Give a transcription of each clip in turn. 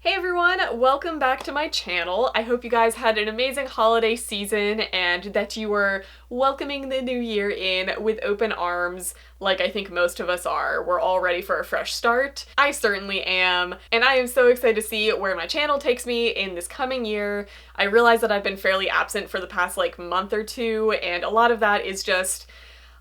Hey everyone, welcome back to my channel. I hope you guys had an amazing holiday season and that you were welcoming the new year in with open arms like I think most of us are. We're all ready for a fresh start. I certainly am, and I am so excited to see where my channel takes me in this coming year. I realize that I've been fairly absent for the past month or two, and a lot of that is just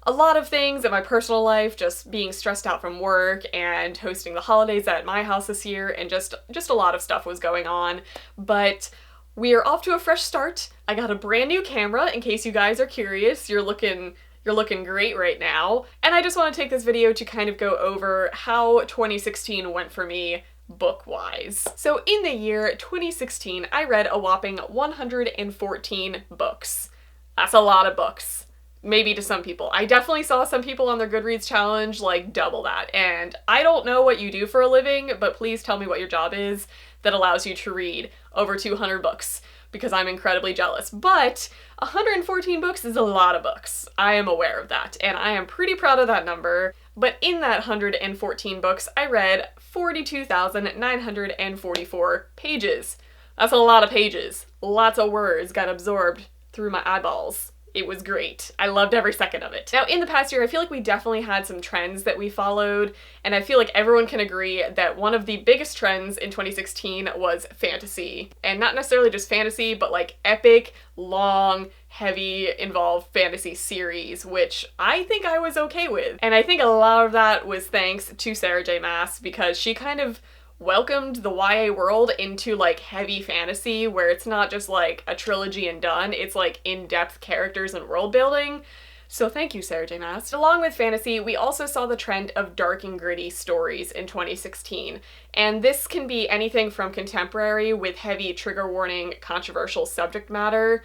a lot of things in my personal life, just being stressed out from work and hosting the holidays at my house this year, and just a lot of stuff was going on. But we're off to a fresh start. I got a brand new camera, in case you guys are curious. You're looking great right now. And I just want to take this video to kind of go over how 2016 went for me book-wise. So in the year 2016, I read a whopping 114 books. That's a lot of books. Maybe to some people. I definitely saw some people on their Goodreads challenge double that, and I don't know what you do for a living, but please tell me what your job is that allows you to read over 200 books, because I'm incredibly jealous. But 114 books is a lot of books. I am aware of that, and I am pretty proud of that number. But in that 114 books, I read 42,944 pages. That's a lot of pages. Lots of words got absorbed through my eyeballs. It was great. I loved every second of it. Now, in the past year, I feel like we definitely had some trends that we followed, and I feel like everyone can agree that one of the biggest trends in 2016 was fantasy. And not necessarily just fantasy, but epic, long, heavy, involved fantasy series, which I think I was okay with. And I think a lot of that was thanks to Sarah J. Maas, because she kind of welcomed the YA world into heavy fantasy, where it's not just a trilogy and done, it's in-depth characters and world building. So thank you, Sarah J. Maas. Along with fantasy, we also saw the trend of dark and gritty stories in 2016. And this can be anything from contemporary with heavy trigger warning, controversial subject matter,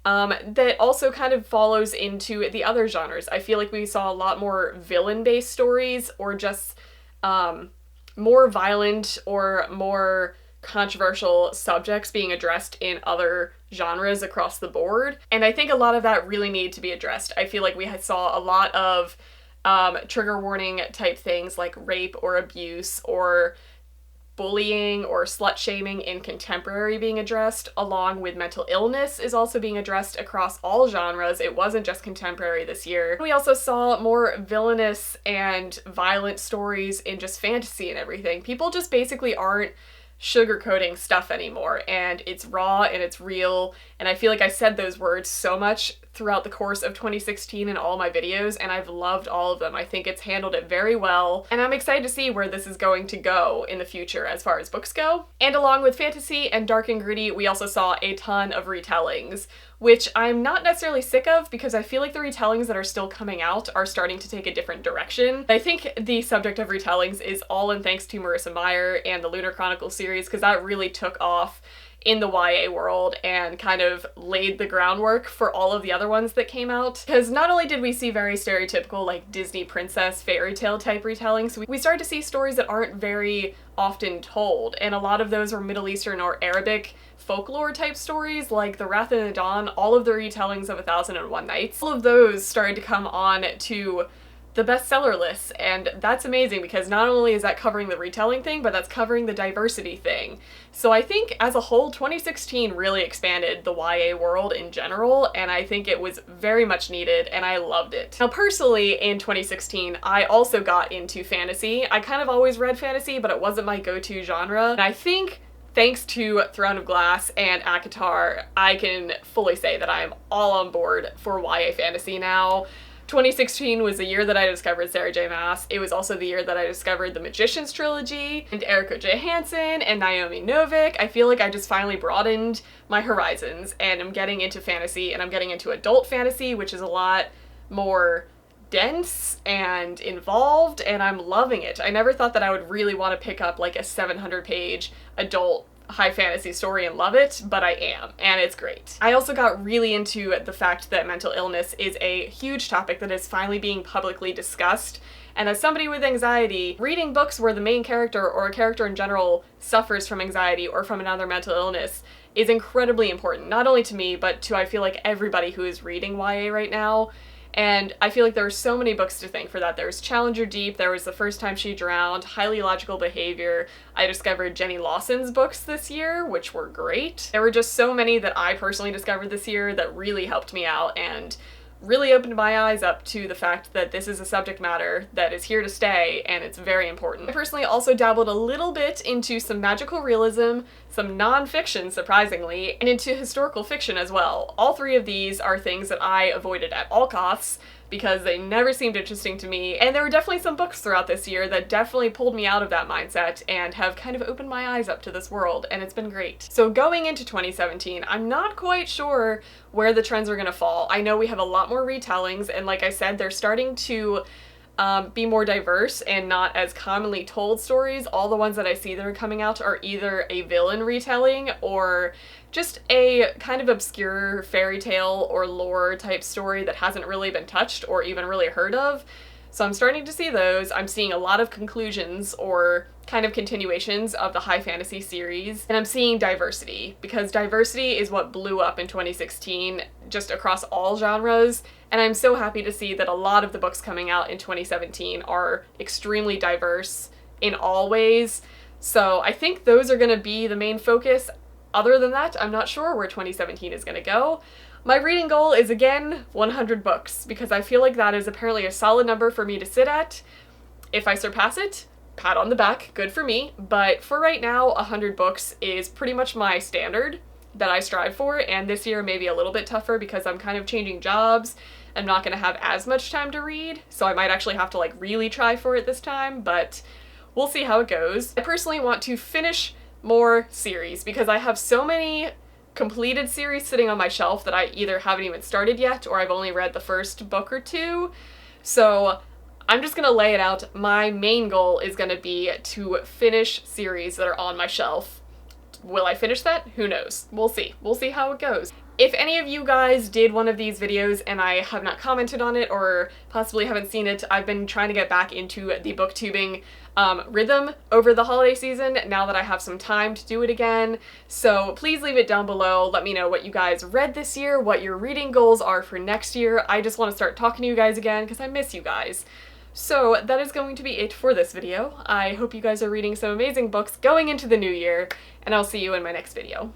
that also kind of follows into the other genres. I feel like we saw a lot more villain-based stories, or just more violent or more controversial subjects being addressed in other genres across the board. And I think a lot of that really needed to be addressed. I feel like we saw a lot of trigger warning type things like rape or abuse or bullying or slut-shaming in contemporary being addressed, along with mental illness is also being addressed across all genres. It wasn't just contemporary this year. We also saw more villainous and violent stories in just fantasy and everything. People just basically aren't sugarcoating stuff anymore, and it's raw and it's real, and I feel like I said those words so much throughout the course of 2016 in all my videos, and I've loved all of them. I think it's handled it very well, and I'm excited to see where this is going to go in the future as far as books go. And along with fantasy and dark and gritty, we also saw a ton of retellings, which I'm not necessarily sick of, because I feel like the retellings that are still coming out are starting to take a different direction. I think the subject of retellings is all in thanks to Marissa Meyer and the Lunar Chronicles series, because that really took off in the YA world and kind of laid the groundwork for all of the other ones that came out. Because not only did we see very stereotypical Disney princess fairy tale type retellings, we started to see stories that aren't very often told, and a lot of those were Middle Eastern or Arabic folklore type stories, like The Wrath of the Dawn, all of the retellings of 1001 Nights. All of those started to come on to the bestseller lists, and that's amazing, because not only is that covering the retelling thing, but that's covering the diversity thing. So I think as a whole, 2016 really expanded the YA world in general, and I think it was very much needed, and I loved it. Now personally, in 2016, I also got into fantasy. I kind of always read fantasy, but it wasn't my go-to genre, and I think thanks to Throne of Glass and ACOTAR, I can fully say that I am all on board for YA fantasy now. 2016 was the year that I discovered Sarah J. Maas. It was also the year that I discovered the Magicians trilogy and Erika J. Hansen and Naomi Novik. I feel like I just finally broadened my horizons, and I'm getting into fantasy, and I'm getting into adult fantasy, which is a lot more dense and involved, and I'm loving it. I never thought that I would really want to pick up a 700-page adult high fantasy story and love it, but I am, and it's great. I also got really into the fact that mental illness is a huge topic that is finally being publicly discussed, and as somebody with anxiety, reading books where the main character or a character in general suffers from anxiety or from another mental illness is incredibly important, not only to me, but to I feel like everybody who is reading YA right now. And I feel like there were so many books to thank for that. There was Challenger Deep, there was The First Time She Drowned, Highly Logical Behavior. I discovered Jenny Lawson's books this year, which were great. There were just so many that I personally discovered this year that really helped me out and really opened my eyes up to the fact that this is a subject matter that is here to stay and it's very important. I personally also dabbled a little bit into some magical realism, some nonfiction surprisingly, and into historical fiction as well. All three of these are things that I avoided at all costs because they never seemed interesting to me, and there were definitely some books throughout this year that definitely pulled me out of that mindset and have kind of opened my eyes up to this world, and it's been great. So going into 2017, I'm not quite sure where the trends are gonna fall. I know we have a lot more retellings, and like I said, they're starting to be more diverse and not as commonly told stories. All the ones that I see that are coming out are either a villain retelling or just a kind of obscure fairy tale or lore type story that hasn't really been touched or even really heard of. So I'm starting to see those. I'm seeing a lot of conclusions or kind of continuations of the high fantasy series, and I'm seeing diversity, because diversity is what blew up in 2016 just across all genres, and I'm so happy to see that a lot of the books coming out in 2017 are extremely diverse in all ways. So I think those are going to be the main focus. Other than that, I'm not sure where 2017 is going to go. My reading goal is, again, 100 books, because I feel like that is apparently a solid number for me to sit at. If I surpass it, pat on the back, good for me, but for right now, 100 books is pretty much my standard that I strive for, and this year may be a little bit tougher because I'm kind of changing jobs. I'm not going to have as much time to read, so I might actually have to like really try for it this time, but we'll see how it goes. I personally want to finish more series because I have so many completed series sitting on my shelf that I either haven't even started yet or I've only read the first book or two. So I'm just gonna lay it out. My main goal is gonna be to finish series that are on my shelf. Will I finish that? Who knows? We'll see. We'll see how it goes. If any of you guys did one of these videos and I have not commented on it or possibly haven't seen it, I've been trying to get back into the booktubing rhythm over the holiday season now that I have some time to do it again. So please leave it down below. Let me know what you guys read this year, what your reading goals are for next year. I just want to start talking to you guys again because I miss you guys. So that is going to be it for this video. I hope you guys are reading some amazing books going into the new year, and I'll see you in my next video.